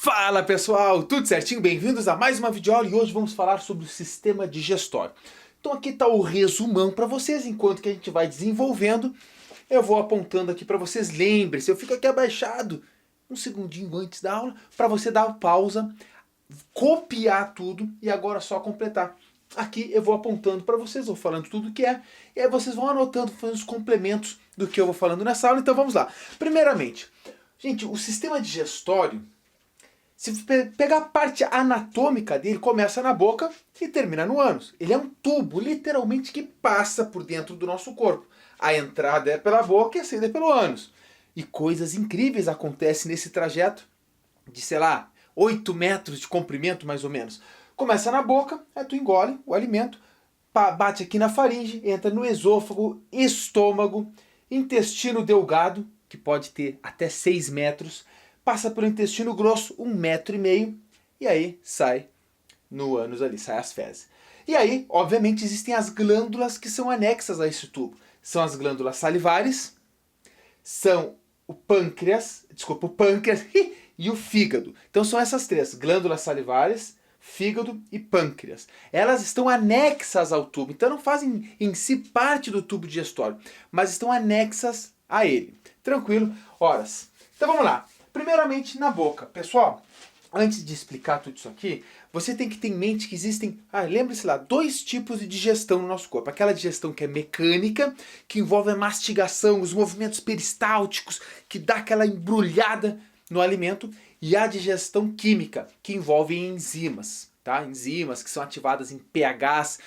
Fala pessoal, tudo certinho? Bem-vindos a mais uma videoaula e hoje vamos falar sobre o sistema digestório. Então aqui está o resumão para vocês, enquanto que a gente vai desenvolvendo, eu vou apontando aqui para vocês. Lembre-se, eu fico aqui abaixado um segundinho antes da aula para você dar pausa, copiar tudo e agora só completar. Aqui eu vou apontando para vocês, vou falando tudo o que é, e aí vocês vão anotando, fazendo os complementos do que eu vou falando nessa aula. Então vamos lá. Primeiramente, gente, o sistema digestório, se pegar a parte anatômica dele, começa na boca e termina no ânus. Ele é um tubo, literalmente, que passa por dentro do nosso corpo. A entrada é pela boca e a saída é pelo ânus. E coisas incríveis acontecem nesse trajeto de, sei lá, 8 metros de comprimento, mais ou menos. Começa na boca, aí tu engole o alimento, bate aqui na faringe, entra no esôfago, estômago, intestino delgado, que pode ter até 6 metros, passa pelo intestino grosso, 1,5 metro, e aí sai no ânus ali, sai as fezes. E aí, obviamente, existem as glândulas que são anexas a esse tubo. São as glândulas salivares, são o pâncreas e o fígado. Então são essas três, glândulas salivares, fígado e pâncreas. Elas estão anexas ao tubo, então não fazem em si parte do tubo digestório, mas estão anexas a ele. Tranquilo? Horas. Então vamos lá. Primeiramente na boca. Pessoal, antes de explicar tudo isso aqui, você tem que ter em mente que existem, lembre-se lá, 2 tipos de digestão no nosso corpo. Aquela digestão que é mecânica, que envolve a mastigação, os movimentos peristálticos, que dá aquela embrulhada no alimento, e a digestão química, que envolve enzimas. Tá? Enzimas que são ativadas em pHs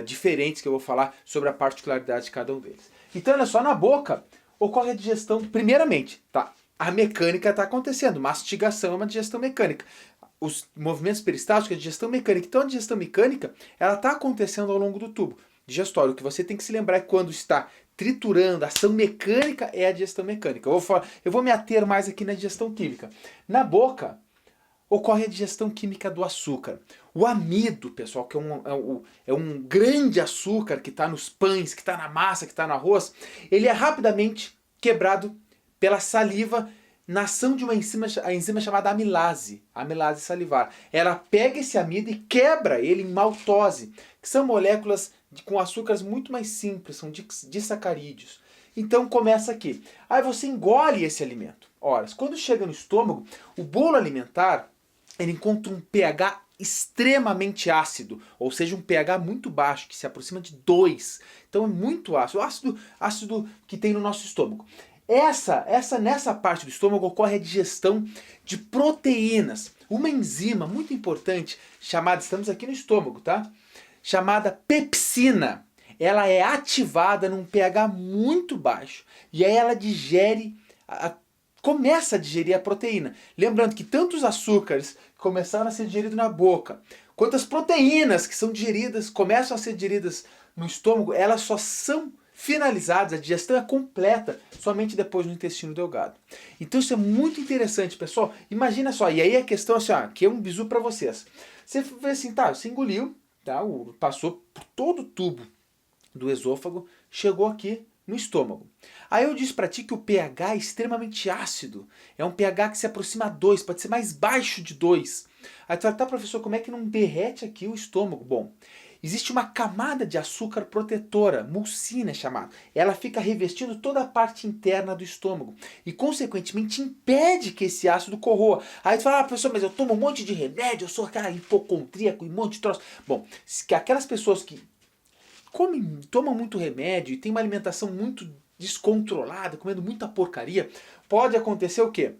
diferentes, que eu vou falar sobre a particularidade de cada um deles. Então, olha só, na boca ocorre a digestão, primeiramente, tá? A mecânica está acontecendo, mastigação é uma digestão mecânica. Os movimentos peristálticos é digestão mecânica. Então a digestão mecânica, ela está acontecendo ao longo do tubo digestório. O que você tem que se lembrar é que quando está triturando, a ação mecânica é a digestão mecânica. Eu vou me ater mais aqui na digestão química. Na boca, ocorre a digestão química do açúcar. O amido, pessoal, que é um grande açúcar que está nos pães, que está na massa, que está no arroz, ele é rapidamente quebrado pela saliva na ação de uma enzima chamada amilase, amilase salivar. Ela pega esse amido e quebra ele em maltose, que são moléculas com açúcares muito mais simples, são disacarídeos. Então começa aqui. Aí você engole esse alimento. Ora, quando chega no estômago, o bolo alimentar ele encontra um pH extremamente ácido, ou seja, um pH muito baixo, que se aproxima de 2. Então é muito ácido, ácido que tem no nosso estômago. Nessa parte do estômago ocorre a digestão de proteínas. Uma enzima muito importante, chamada, estamos aqui no estômago, tá? Chamada pepsina. Ela é ativada num pH muito baixo. E aí ela começa a digerir a proteína. Lembrando que tanto os açúcares que começaram a ser digeridos na boca, quanto as proteínas que são digeridas, começam a ser digeridas no estômago, elas só são finalizadas, a digestão é completa somente depois no intestino delgado. Então isso é muito interessante, pessoal. Imagina só, e aí a questão assim, aqui é um bizu para vocês. Você vê assim, tá, você engoliu, tá, passou por todo o tubo do esôfago, chegou aqui no estômago. Aí eu disse para ti que o pH é extremamente ácido, é um pH que se aproxima a 2, pode ser mais baixo de 2. Aí tu fala, tá, professor, como é que não derrete aqui o estômago? Bom, existe uma camada de açúcar protetora, mucina é chamada. Ela fica revestindo toda a parte interna do estômago e, consequentemente, impede que esse ácido corroa. Aí tu fala, professor, mas eu tomo um monte de remédio, eu sou aquela hipocondríaco, um monte de troço. Bom, que aquelas pessoas que tomam muito remédio e têm uma alimentação muito descontrolada, comendo muita porcaria, pode acontecer o quê?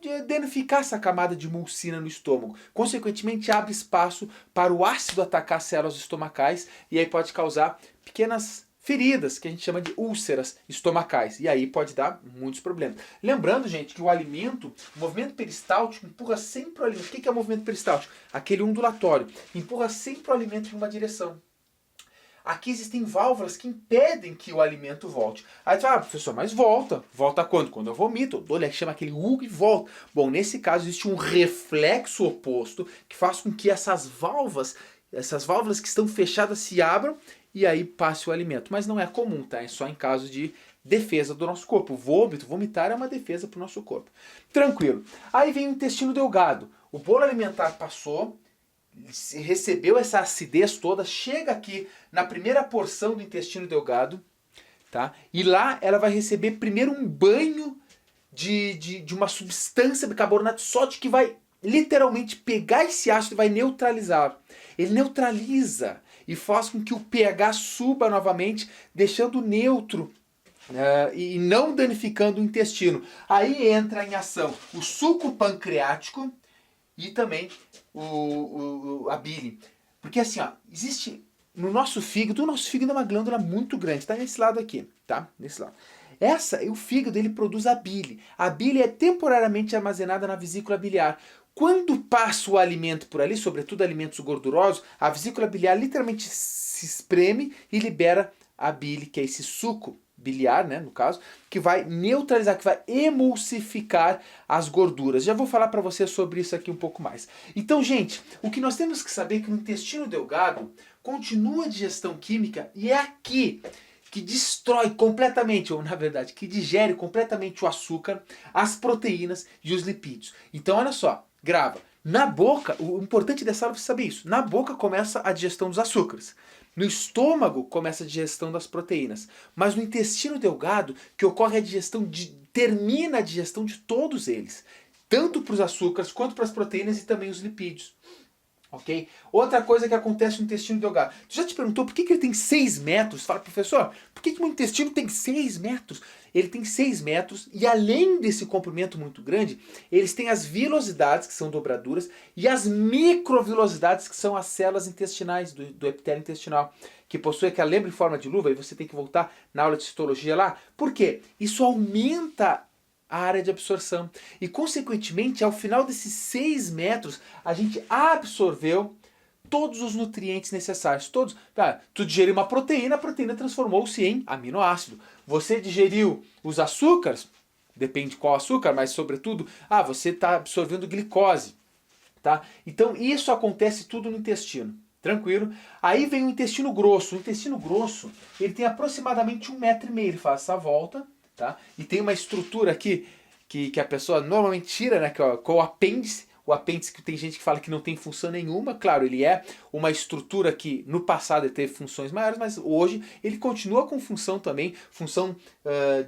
De danificar essa camada de mucina no estômago. Consequentemente, abre espaço para o ácido atacar as células estomacais e aí pode causar pequenas feridas, que a gente chama de úlceras estomacais. E aí pode dar muitos problemas. Lembrando, gente, que o alimento, o movimento peristáltico empurra sempre o alimento. O que é o movimento peristáltico? Aquele ondulatório. Empurra sempre o alimento em uma direção. Aqui existem válvulas que impedem que o alimento volte. Aí tu fala, professor, mas volta. Volta quando? Quando eu vomito. Chama aquele e volta. Bom, nesse caso existe um reflexo oposto que faz com que essas válvulas que estão fechadas se abram e aí passe o alimento. Mas não é comum, tá? É só em caso de defesa do nosso corpo. O vômito, vomitar é uma defesa para o nosso corpo. Tranquilo. Aí vem o intestino delgado. O bolo alimentar passou, recebeu essa acidez toda, chega aqui na primeira porção do intestino delgado, tá? E lá ela vai receber primeiro um banho de uma substância bicarbonato de sódio que vai literalmente pegar esse ácido e vai neutralizar. Ele neutraliza e faz com que o pH suba novamente, deixando neutro e não danificando o intestino. Aí entra em ação o suco pancreático e também a bile. Porque assim, ó, existe no nosso fígado, o nosso fígado é uma glândula muito grande, tá nesse lado aqui, tá? Nesse lado. O fígado ele produz a bile. A bile é temporariamente armazenada na vesícula biliar. Quando passa o alimento por ali, sobretudo alimentos gordurosos, a vesícula biliar literalmente se espreme e libera a bile, que é esse suco biliar, né, no caso, que vai neutralizar, que vai emulsificar as gorduras. Já vou falar para você sobre isso aqui um pouco mais. Então, gente, o que nós temos que saber é que no intestino delgado continua a digestão química e é aqui que destrói completamente, ou na verdade, que digere completamente o açúcar, as proteínas e os lipídios. Então, olha só, grava. Na boca, o importante dessa aula é você saber isso. Na boca começa a digestão dos açúcares. No estômago começa a digestão das proteínas. Mas no intestino delgado, que ocorre a digestão, termina a digestão de todos eles. Tanto para os açúcares, quanto para as proteínas e também os lipídios. Ok? Outra coisa que acontece no intestino delgado. Tu já te perguntou por que ele tem 6 metros? Fala, professor, por que o meu intestino tem 6 metros? Ele tem 6 metros e além desse comprimento muito grande, eles têm as vilosidades, que são dobraduras, e as microvilosidades, que são as células intestinais, do epitélio intestinal, que possui aquela lembra em forma de luva, e você tem que voltar na aula de citologia lá. Por quê? Isso aumenta a área de absorção. E, consequentemente, ao final desses 6 metros, a gente absorveu todos os nutrientes necessários. Todos. Tu digeriu uma proteína, a proteína transformou-se em aminoácido. Você digeriu os açúcares, depende qual açúcar, mas sobretudo, você está absorvendo glicose. Tá? Então, isso acontece tudo no intestino. Tranquilo? Aí vem o intestino grosso. O intestino grosso, ele tem aproximadamente 1,5 metro. Ele faz essa volta. Tá? E tem uma estrutura aqui que a pessoa normalmente tira, né, que é o apêndice. O apêndice, que tem gente que fala que não tem função nenhuma. Claro, ele é uma estrutura que no passado ele teve funções maiores, mas hoje ele continua com função também, função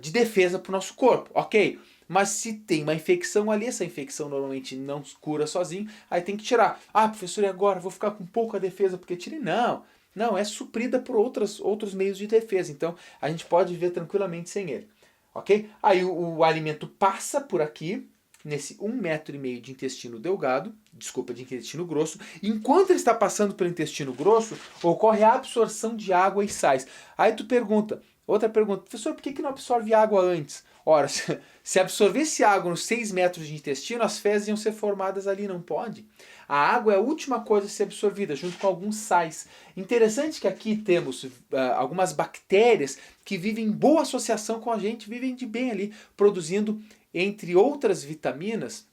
de defesa para o nosso corpo. Ok, mas se tem uma infecção ali, essa infecção normalmente não cura sozinho, aí tem que tirar. Professor, e agora? Vou ficar com pouca defesa porque tirei? Não, é suprida por outros meios de defesa. Então a gente pode viver tranquilamente sem ele. Ok? Aí o alimento passa por aqui, nesse 1,5 metro de intestino delgado, de intestino grosso. Enquanto ele está passando pelo intestino grosso, ocorre a absorção de água e sais. Aí tu pergunta, outra pergunta, professor, por que não absorve água antes? Ora, se absorvesse água nos 6 metros de intestino, as fezes iam ser formadas ali, não pode. A água é a última coisa a ser absorvida, junto com alguns sais. Interessante que aqui temos algumas bactérias que vivem em boa associação com a gente, vivem de bem ali, produzindo, entre outras vitaminas,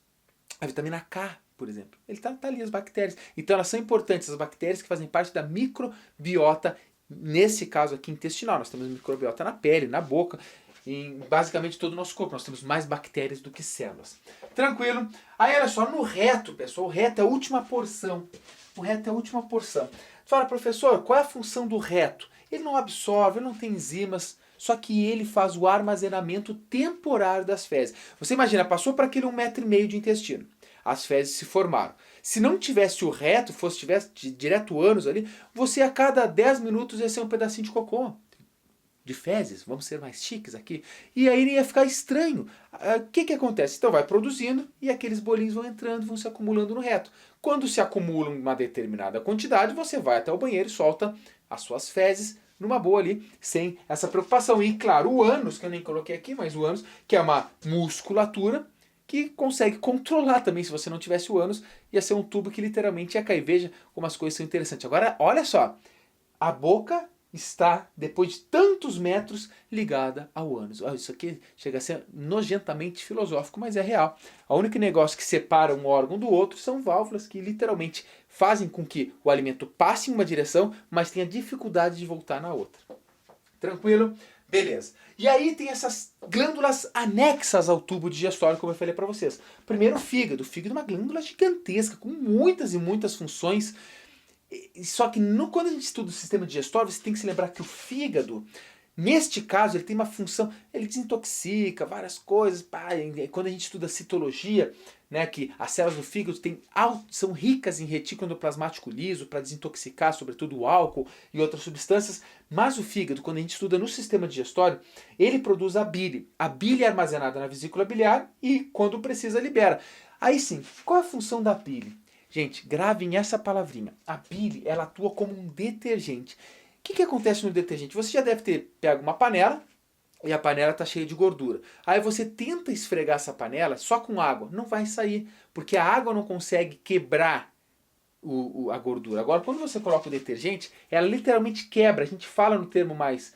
a vitamina K, por exemplo. Ele tá ali, as bactérias. Então elas são importantes, as bactérias que fazem parte da microbiota, nesse caso aqui intestinal. Nós temos microbiota na pele, na boca, em basicamente todo o nosso corpo. Nós temos mais bactérias do que células. Tranquilo? Aí olha só, no reto, pessoal, o reto é a última porção. O reto é a última porção. Tu fala, professor, qual é a função do reto? Ele não absorve, ele não tem enzimas, só que ele faz o armazenamento temporário das fezes. Você imagina, passou para aquele 1,5 metro de intestino. As fezes se formaram. Se não tivesse o reto, tivesse direto o ânus ali, você a cada 10 minutos ia ser um pedacinho de cocô. De fezes, vamos ser mais chiques aqui. E aí ia ficar estranho. O que acontece? Então vai produzindo e aqueles bolinhos vão entrando, vão se acumulando no reto. Quando se acumulam uma determinada quantidade, você vai até o banheiro e solta as suas fezes numa boa ali, sem essa preocupação. E claro, o ânus, que eu nem coloquei aqui, mas o ânus, que é uma musculatura que consegue controlar também. Se você não tivesse o ânus, ia ser um tubo que literalmente ia cair. Veja como as coisas são interessantes. Agora, olha só, a boca está, depois de tantos metros, ligada ao ânus. Isso aqui chega a ser nojentamente filosófico, mas é real. O único negócio que separa um órgão do outro são válvulas que literalmente fazem com que o alimento passe em uma direção, mas tenha dificuldade de voltar na outra. Tranquilo? Beleza. E aí tem essas glândulas anexas ao tubo digestório, como eu falei para vocês. Primeiro o fígado. O fígado é uma glândula gigantesca, com muitas e muitas funções. Só que quando a gente estuda o sistema digestório, você tem que se lembrar que o fígado, neste caso, ele tem uma função, ele desintoxica várias coisas. Quando a gente estuda citologia, né, que as células do fígado são ricas em retículo endoplasmático liso para desintoxicar, sobretudo o álcool e outras substâncias. Mas o fígado, quando a gente estuda no sistema digestório, ele produz a bile. A bile é armazenada na vesícula biliar e, quando precisa, libera. Aí sim, qual é a função da bile? Gente, gravem essa palavrinha. A bile, ela atua como um detergente. O que acontece no detergente? Você já deve ter pego uma panela e a panela está cheia de gordura. Aí você tenta esfregar essa panela só com água. Não vai sair, porque a água não consegue quebrar a gordura. Agora, quando você coloca o detergente, ela literalmente quebra. A gente fala no termo mais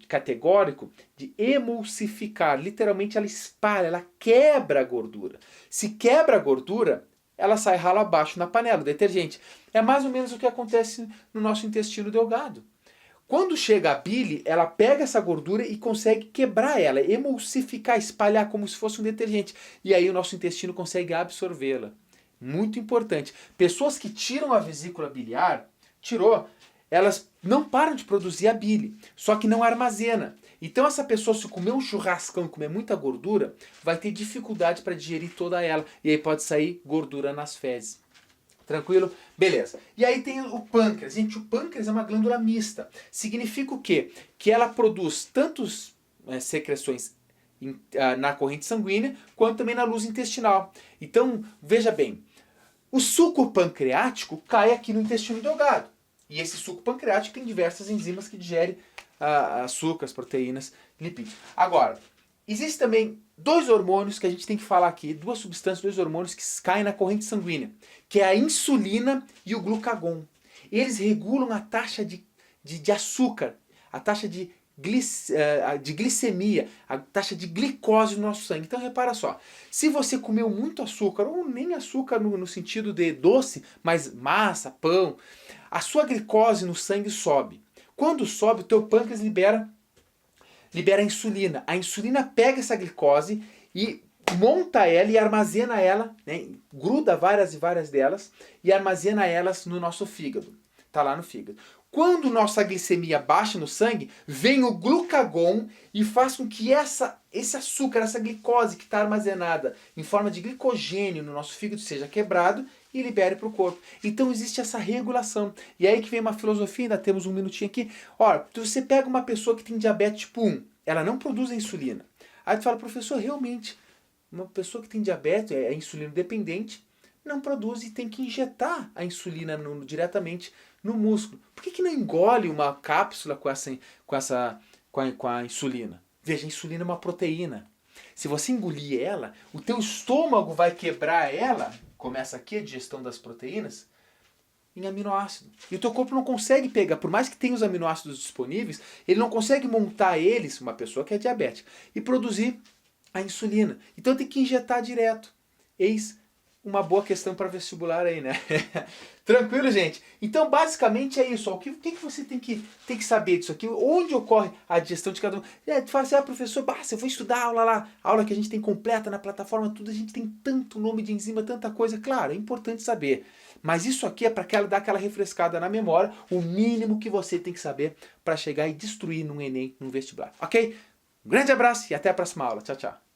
categórico de emulsificar. Literalmente ela espalha, ela quebra a gordura. Se quebra a gordura, ela sai ralo abaixo na panela, o detergente. É mais ou menos o que acontece no nosso intestino delgado. Quando chega a bile, ela pega essa gordura e consegue quebrar ela, emulsificar, espalhar como se fosse um detergente. E aí o nosso intestino consegue absorvê-la. Muito importante. Pessoas que tiram a vesícula biliar, elas não param de produzir a bile, só que não armazena. Então essa pessoa, se comer um churrascão e comer muita gordura, vai ter dificuldade para digerir toda ela. E aí pode sair gordura nas fezes. Tranquilo? Beleza. E aí tem o pâncreas. Gente, o pâncreas é uma glândula mista. Significa o quê? Que ela produz tantos secreções na corrente sanguínea, quanto também na luz intestinal. Então, veja bem, o suco pancreático cai aqui no intestino delgado. E esse suco pancreático tem diversas enzimas que digerem açúcares, proteínas, lipídios. Agora, existem também dois hormônios que a gente tem que falar aqui, duas substâncias, dois hormônios que caem na corrente sanguínea, que é a insulina e o glucagon. Eles regulam a taxa de açúcar, a taxa de glicemia, a taxa de glicose no nosso sangue. Então repara só, se você comeu muito açúcar, ou nem açúcar no sentido de doce, mas massa, pão, a sua glicose no sangue sobe. Quando sobe, o teu pâncreas libera a insulina. A insulina pega essa glicose e monta ela e armazena ela, né, gruda várias e várias delas e armazena elas no nosso fígado. Tá lá no fígado. Quando nossa glicemia baixa no sangue, vem o glucagon e faz com que esse açúcar, essa glicose que está armazenada em forma de glicogênio no nosso fígado seja quebrado e libere para o corpo. Então existe essa regulação. E aí que vem uma filosofia, ainda temos um minutinho aqui. Olha, você pega uma pessoa que tem diabetes tipo 1, ela não produz a insulina. Aí tu fala, professor, realmente, uma pessoa que tem diabetes, é insulino dependente, não produz e tem que injetar a insulina diretamente no músculo. Por que não engole uma cápsula com a insulina? Veja, a insulina é uma proteína. Se você engolir ela, o teu estômago vai quebrar ela, começa aqui a digestão das proteínas, em aminoácido. E o teu corpo não consegue pegar, por mais que tenha os aminoácidos disponíveis, ele não consegue montar eles, uma pessoa que é diabética, e produzir a insulina. Então tem que injetar direto. Eis uma boa questão para vestibular aí, né? Tranquilo, gente? Então, basicamente é isso. Ó. O que você tem que saber disso aqui? Onde ocorre a digestão de cada um? Tu fala assim, professor, se eu vou estudar a aula lá, a aula que a gente tem completa na plataforma, tudo, a gente tem tanto nome de enzima, tanta coisa. Claro, é importante saber. Mas isso aqui é para dar aquela refrescada na memória, o mínimo que você tem que saber para chegar e destruir num Enem, num vestibular. Ok? Um grande abraço e até a próxima aula. Tchau, tchau.